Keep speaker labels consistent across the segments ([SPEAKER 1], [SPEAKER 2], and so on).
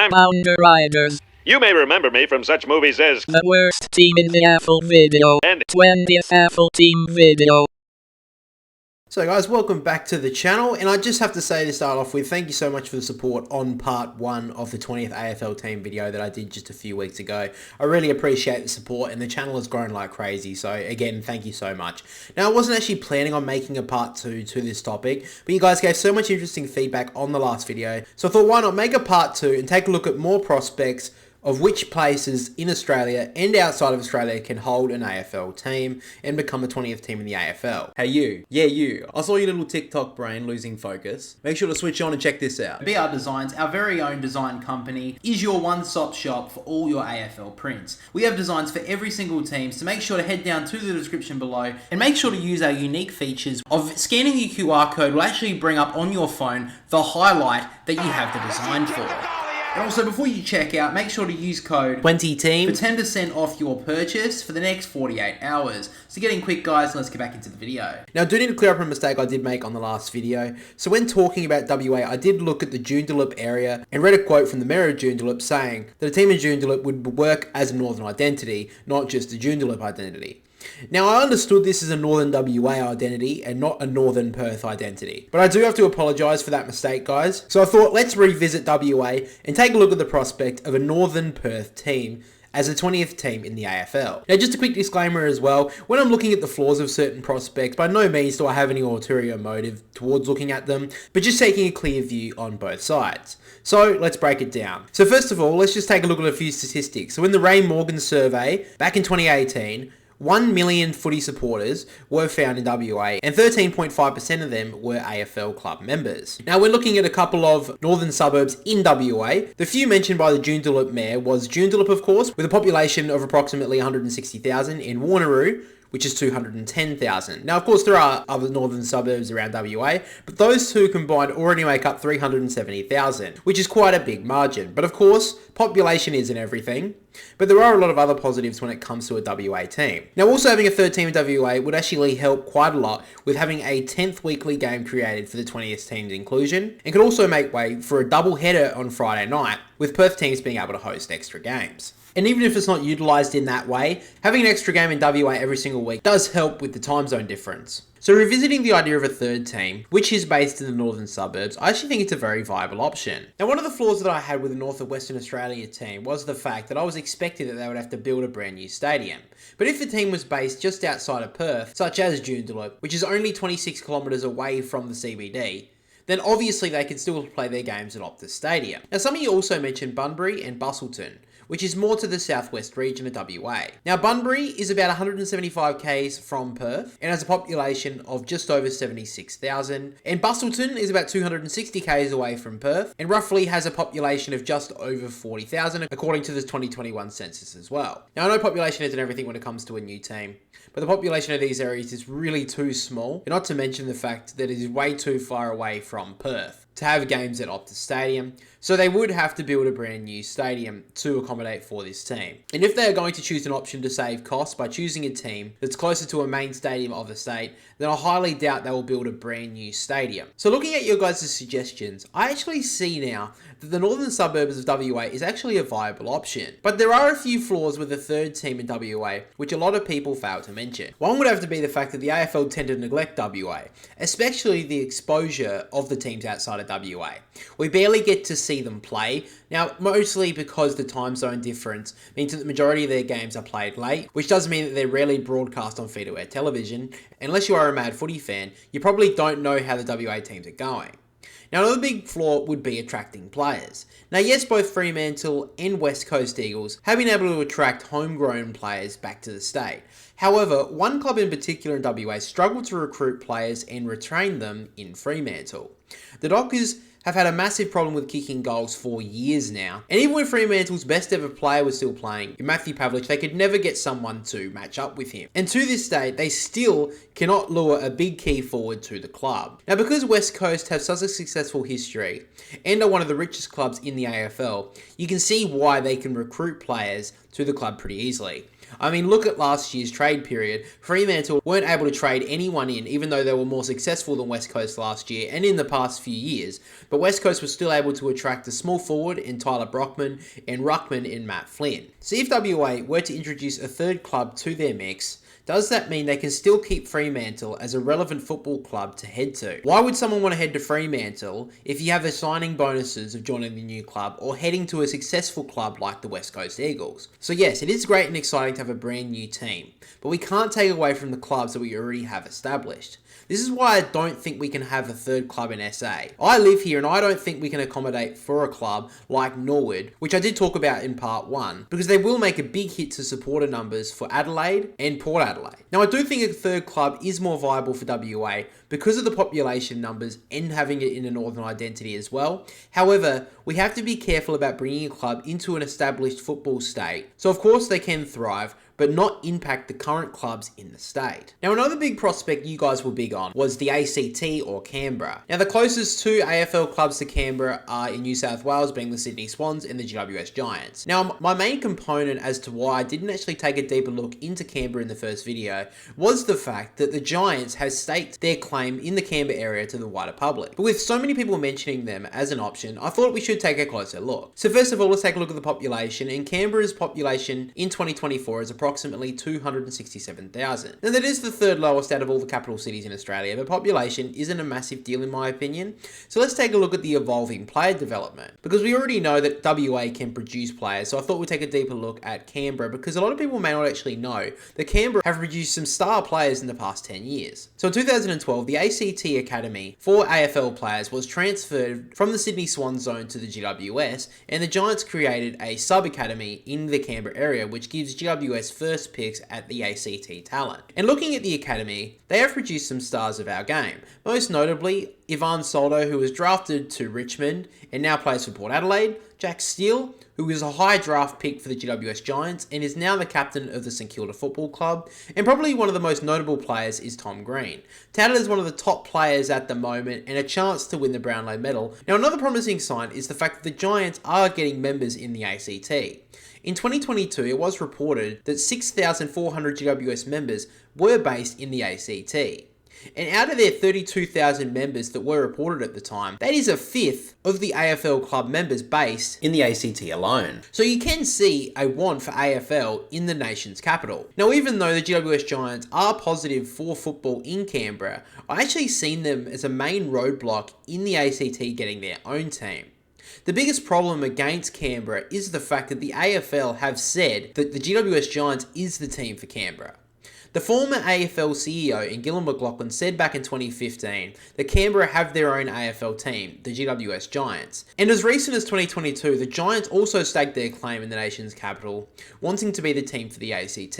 [SPEAKER 1] I'm
[SPEAKER 2] Pounder Riders.
[SPEAKER 1] You may remember me from such movies as
[SPEAKER 2] The worst team in the AFL video.
[SPEAKER 1] and
[SPEAKER 2] 20th AFL team video.
[SPEAKER 3] So guys, welcome back to the channel, and I just have to say to start off with, thank you so much for the support on part 1 of the 20th AFL team video that I did just a few weeks ago. I really appreciate the support, and the channel has grown like crazy, so again, thank you so much. Now, I wasn't actually planning on making a part 2 to this topic, but you guys gave so much interesting feedback on the last video, so I thought why not make a part 2 and take a look at more prospects of which places in Australia and outside of Australia can hold an AFL team and become the 20th team in the AFL. Hey you, yeah you, I saw your little TikTok brain losing focus. Make sure to switch on and check this out.
[SPEAKER 4] BR Designs, our very own design company, is your one-stop shop for all your AFL prints. We have designs for every single team, so make sure to head down to the description below and make sure to use our unique features of scanning the QR code will actually bring up on your phone the highlight that you have the design for. And also, before you check out, make sure to use code
[SPEAKER 3] 20team
[SPEAKER 4] for 10% off your purchase for the next 48 hours. So getting quick, guys, let's get back into the video.
[SPEAKER 3] Now, I do need to clear up a mistake I did make on the last video. So when talking about WA, I did look at the Joondalup area and read a quote from the Mayor of Joondalup saying that a team in Joondalup would work as a northern identity, not just a Joondalup identity. Now, I understood this as a Northern WA identity and not a Northern Perth identity, but I do have to apologise for that mistake, guys. So I thought, let's revisit WA and take a look at the prospect of a Northern Perth team as the 20th team in the AFL. Now, just a quick disclaimer as well, when I'm looking at the flaws of certain prospects, by no means do I have any ulterior motive towards looking at them, but just taking a clear view on both sides. So let's break it down. So first of all, let's just take a look at a few statistics. So in the Ray Morgan survey, back in 2018, 1 million footy supporters were found in WA, and 13.5% of them were AFL club members. Now, we're looking at a couple of northern suburbs in WA. The few mentioned by the Joondalup mayor was Joondalup, of course, with a population of approximately 160,000, in Warnaroo, which is 210,000. Now, of course, there are other northern suburbs around WA, but those two combined already make up 370,000, which is quite a big margin. But of course, population isn't everything, but there are a lot of other positives when it comes to a WA team. Now, also having a third team in WA would actually help quite a lot with having a 10th weekly game created for the 20th team's inclusion, and could also make way for a double header on Friday night, with Perth teams being able to host extra games. And even if it's not utilised in that way, having an extra game in WA every single week does help with the time zone difference. So revisiting the idea of a third team, which is based in the northern suburbs, I actually think it's a very viable option. Now, one of the flaws that I had with the North of Western Australia team was the fact that I was expecting that they would have to build a brand new stadium. But if the team was based just outside of Perth, such as Joondalup, which is only 26 kilometres away from the CBD, then obviously they could still play their games at Optus Stadium. Now, some of you also mentioned Bunbury and Busselton, which is more to the southwest region of WA. Now, Bunbury is about 175 k's from Perth and has a population of just over 76,000. And Busselton is about 260 k's away from Perth and roughly has a population of just over 40,000, according to the 2021 census as well. Now, I know population isn't everything when it comes to a new team, but the population of these areas is really too small, and not to mention the fact that it is way too far away from Perth to have games at Optus Stadium, so they would have to build a brand new stadium to accommodate for this team. And if they are going to choose an option to save costs by choosing a team that's closer to a main stadium of the state, then I highly doubt they will build a brand new stadium. So looking at your guys' suggestions, I actually see now that the northern suburbs of WA is actually a viable option. But there are a few flaws with the third team in WA, which a lot of people fail to mention. One would have to be the fact that the AFL tend to neglect WA, especially the exposure of the teams outside of WA. We barely get to see them play, now mostly because the time zone difference means that the majority of their games are played late, which does mean that they're rarely broadcast on free-to-air television. Unless you are a mad footy fan, you probably don't know how the WA teams are going. Now, another big flaw would be attracting players. Now, yes, both Fremantle and West Coast Eagles have been able to attract homegrown players back to the state. However, one club in particular in WA struggled to recruit players and retain them in Fremantle. The Dockers have had a massive problem with kicking goals for years now, and even when Fremantle's best ever player was still playing, in Matthew Pavlich, they could never get someone to match up with him. And to this day, they still cannot lure a big key forward to the club. Now, because West Coast have such a successful history and are one of the richest clubs in the AFL, you can see why they can recruit players to the club pretty easily. I mean, look at last year's trade period. Fremantle weren't able to trade anyone in, even though they were more successful than West Coast last year and in the past few years. But West Coast was still able to attract a small forward in Tyler Brockman and ruckman in Matt Flynn. So if WA were to introduce a third club to their mix, does that mean they can still keep Fremantle as a relevant football club to head to? Why would someone want to head to Fremantle if you have the signing bonuses of joining the new club or heading to a successful club like the West Coast Eagles? So yes, it is great and exciting to have a brand new team, but we can't take away from the clubs that we already have established. This is why I don't think we can have a third club in SA. I live here and I don't think we can accommodate for a club like Norwood, which I did talk about in part 1, because they will make a big hit to supporter numbers for Adelaide and Port Adelaide. Now I do think a third club is more viable for WA because of the population numbers and having it in a northern identity as well. However, we have to be careful about bringing a club into an established football state. So of course they can thrive, but not impact the current clubs in the state. Now another big prospect you guys were big on was the ACT or Canberra. Now the closest two AFL clubs to Canberra are in New South Wales, being the Sydney Swans and the GWS Giants. Now my main component as to why I didn't actually take a deeper look into Canberra in the first video was the fact that the Giants have staked their claim in the Canberra area to the wider public. But with so many people mentioning them as an option, I thought we should take a closer look. So first of all, let's take a look at the population, and Canberra's population in 2024 is approximately 267,000. Now that is the third lowest out of all the capital cities in Australia, but population isn't a massive deal in my opinion. So let's take a look at the evolving player development, because we already know that WA can produce players, so I thought we'd take a deeper look at Canberra, because a lot of people may not actually know that Canberra have produced some star players in the past 10 years. So in 2012, the ACT Academy for AFL players was transferred from the Sydney Swan Zone to the GWS, and the Giants created a sub-academy in the Canberra area, which gives GWS first picks at the ACT talent. And looking at the academy, they have produced some stars of our game, most notably Ivan Soldo, who was drafted to Richmond and now plays for Port Adelaide, Jack Steele, who was a high draft pick for the GWS Giants and is now the captain of the St Kilda Football Club, and probably one of the most notable players is Tom Green, touted as one of the top players at the moment and a chance to win the Brownlow medal. Now another promising sign is the fact that the Giants are getting members in the ACT. In 2022, it was reported that 6,400 GWS members were based in the ACT. And out of their 32,000 members that were reported at the time, that is a fifth of the AFL club members based in the ACT alone. So you can see a want for AFL in the nation's capital. Now, even though the GWS Giants are positive for football in Canberra, I actually seen them as a main roadblock in the ACT getting their own team. The biggest problem against Canberra is the fact that the AFL have said that the GWS Giants is the team for Canberra. The former AFL CEO and Gillon McLachlan said back in 2015 that Canberra have their own AFL team, the GWS Giants. And as recent as 2022, the Giants also staked their claim in the nation's capital, wanting to be the team for the ACT.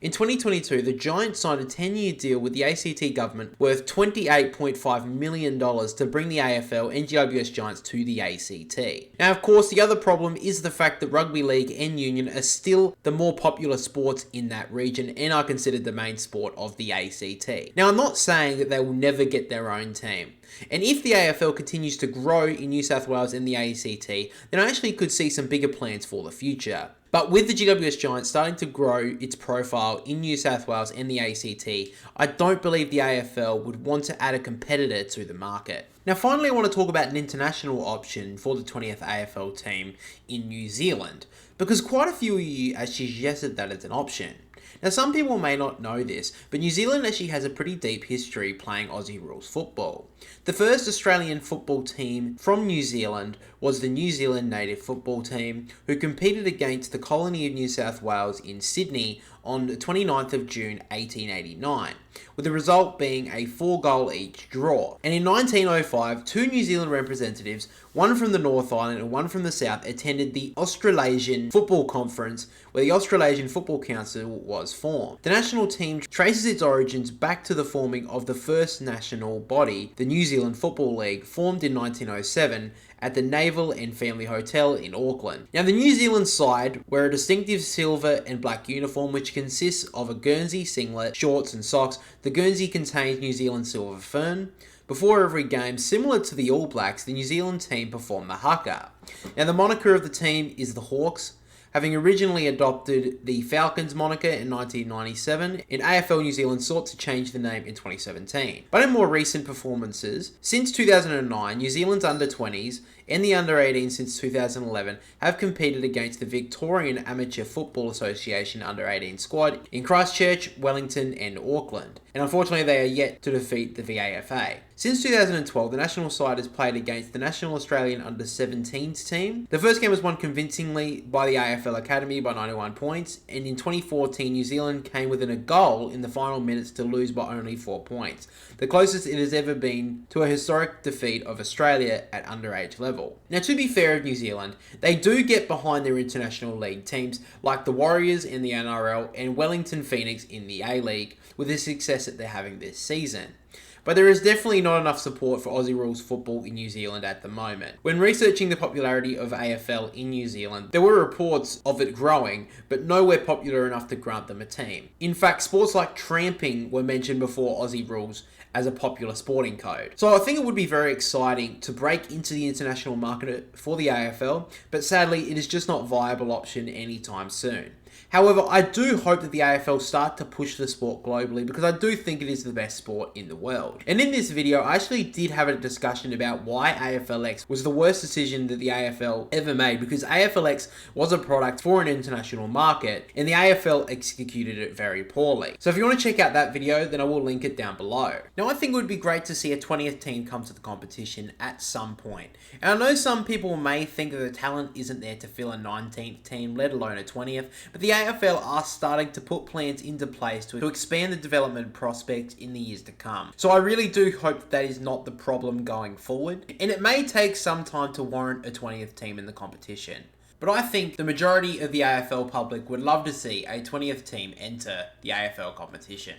[SPEAKER 3] In 2022, the Giants signed a 10-year deal with the ACT government worth $28.5 million to bring the AFL and GWS Giants to the ACT. Now, of course, the other problem is the fact that rugby league and union are still the more popular sports in that region and are considered the main sport of the ACT. Now, I'm not saying that they will never get their own team. And if the AFL continues to grow in New South Wales and the ACT, then I actually could see some bigger plans for the future. But with the GWS Giants starting to grow its profile in New South Wales and the ACT, I don't believe the AFL would want to add a competitor to the market. Now finally, I want to talk about an international option for the 20th AFL team in New Zealand, because quite a few of you actually suggested that as an option. Now some people may not know this, but New Zealand actually has a pretty deep history playing Aussie rules football. The first Australian football team from New Zealand was the New Zealand native football team, who competed against the colony of New South Wales in Sydney on the 29th of June 1889, with the result being a 4-goal each draw. And in 1905, two New Zealand representatives, one from the North Island and one from the South, attended the Australasian Football Conference, where the Australasian Football Council was formed. The national team traces its origins back to the forming of the first national body, the New Zealand Football League, formed in 1907 at the Naval and Family Hotel in Auckland. Now the New Zealand side wear a distinctive silver and black uniform which consists of a Guernsey singlet, shorts and socks. The Guernsey contains New Zealand silver fern. Before every game, similar to the All Blacks, the New Zealand team perform the haka. Now the moniker of the team is the Hawks, having originally adopted the Falcons moniker in 1997, and AFL New Zealand sought to change the name in 2017. But in more recent performances, since 2009, New Zealand's under-20s and the under-18 since 2011 have competed against the Victorian Amateur Football Association under-18 squad in Christchurch, Wellington and Auckland, and unfortunately they are yet to defeat the VAFA. Since 2012, the national side has played against the National Australian under-17s team. The first game was won convincingly by the AFL Academy by 91 points, and in 2014 New Zealand came within a goal in the final minutes to lose by only 4 points, the closest it has ever been to a historic defeat of Australia at underage level. Now, to be fair of New Zealand, they do get behind their international league teams like the Warriors in the NRL and Wellington Phoenix in the A-League with the success that they're having this season. But there is definitely not enough support for Aussie rules football in New Zealand at the moment. When researching the popularity of AFL in New Zealand, there were reports of it growing, but nowhere popular enough to grant them a team. In fact, sports like tramping were mentioned before Aussie rules as a popular sporting code. So I think it would be very exciting to break into the international market for the AFL, but sadly it is just not a viable option anytime soon. However, I do hope that the AFL start to push the sport globally because I do think it is the best sport in the world. And in this video, I actually did have a discussion about why AFLX was the worst decision that the AFL ever made, because AFLX was a product for an international market and the AFL executed it very poorly. So if you want to check out that video, then I will link it down below. Now, I think it would be great to see a 20th team come to the competition at some point. And I know some people may think that the talent isn't there to fill a 19th team, let alone a 20th, but the AFL are starting to put plans into place to expand the development prospects in the years to come. So I really do hope that is not the problem going forward, and it may take some time to warrant a 20th team in the competition. But I think the majority of the AFL public would love to see a 20th team enter the AFL competition.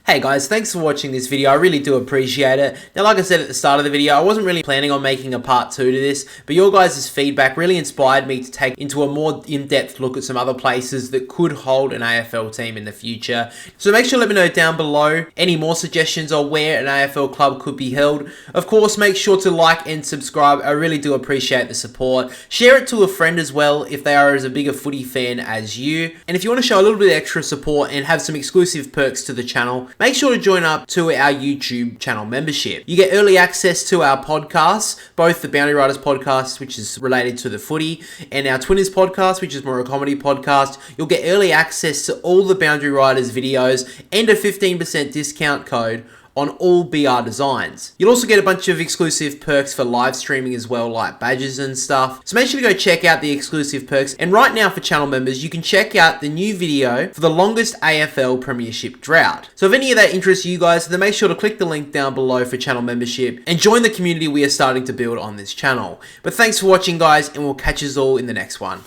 [SPEAKER 3] Hey guys, thanks for watching this video. I really do appreciate it. Now, like I said at the start of the video, I wasn't really planning on making a part 2 to this, but your guys' feedback really inspired me to take into a more in-depth look at some other places that could hold an AFL team in the future. So make sure to let me know down below any more suggestions on where an AFL club could be held. Of course, make sure to like and subscribe. I really do appreciate the support. Share it to a friend as well if they are as a bigger footy fan as you. And if you want to show a little bit of extra support and have some exclusive perks to the channel, make sure to join up to our YouTube channel membership. You get early access to our podcasts, both the Boundary Riders podcast, which is related to the footy, and our Twinners podcast, which is more a comedy podcast. You'll get early access to all the Boundary Riders videos and a 15% discount code on all BR designs. You'll also get a bunch of exclusive perks for live streaming as well, like badges and stuff. So make sure to go check out the exclusive perks. And right now for channel members, you can check out the new video for the longest AFL premiership drought. So if any of that interests you guys, then make sure to click the link down below for channel membership and join the community we are starting to build on this channel. But thanks for watching guys, and we'll catch us all in the next one.